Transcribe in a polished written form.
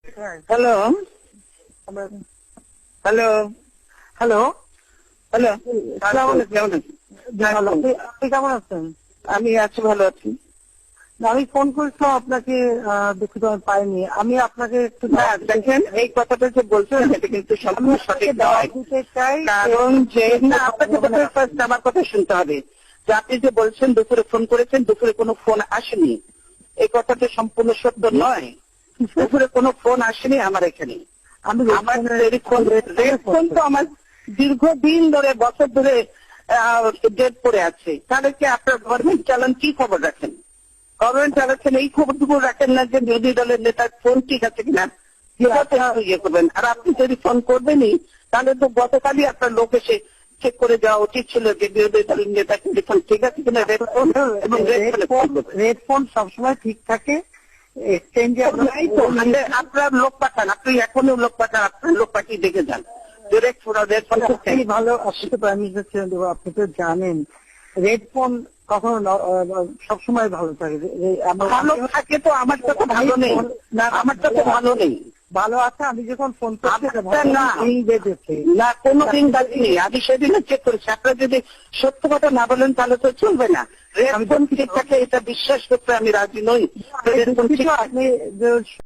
Hello hello hello, hello আসসালামু আলাইকুম। কেমন আছেন? আপনি কেমন আছেন? আমি আছি, ভালো আছি। আমি ফোন করেছিলাম আপনাকে, দুঃখিত আমি পাইনি। আমি আপনাকে একটু না দেখেন, এই কথাটা যে বলছেন এটা কিন্তু সম্পূর্ণ সঠিক নয়। দিতে চাই। কারণ যে না, আপনাকে বোধহয় first আমার কথা শুনতে হবে যে আপনি যে বলছেন দুপুরে ফোন করেছেন, দুপুরে কোনো ফোন আসেনি, এই কথাটা সম্পূর্ণ সত্য নয়। দুপুরে কোনো ফোন আসেনি আমার এখানে। আমি আমার ফোন তো আমার দীর্ঘদিন ধরে, বছর ধরে ডেট পড়ে আছে। তাহলে কি আপনার গভর্নমেন্ট চালান কি খবর রাখেন? গভর্নমেন্ট চালাচ্ছেন এই খবরটুকু রাখেন না যে বিরোধী দলের নেতার ফোন ঠিক আছে কিনা, কিভাবে ইয়ে করবেন। আর আপনি যদি ফোন করবেনই তাহলে তো গতকালই আপনার লোক এসে চেক করে যাওয়া উচিত ছিল যে বিরোধী দলের নেতা ফোন ঠিক আছে কিনা। রেড ফোন এবং রেড ফোন সবসময় ঠিক থাকে। এক্সচেঞ্জে নাই তো, আপনার লোক পাঠান, আপনি এখনো লোক পাঠান, আপনার লোক পাঠিয়ে দেখে যান। রেড ফোন ভালো। আপনি তো প্রাইম মিনিস্টার ছিলেন, আপনি তো জানেন রেড ফোন কখনো সবসময় ভালো থাকে। ভালো থাকে তো আমার তো ভালো নেই, না আমার তো ভালো নেই। ভালো আছে, আমি যখন ফোন করছি না বেজেছে না, কোনো দিন বাজিনি, আমি সেদিনও চেক করেছি। আপনারা যদি সত্য কথা না বলেন তাহলে তো চলবে না। রেড ফোন ঠিক থাকে এটা বিশ্বাস করতে আমি রাজি নই। আপনি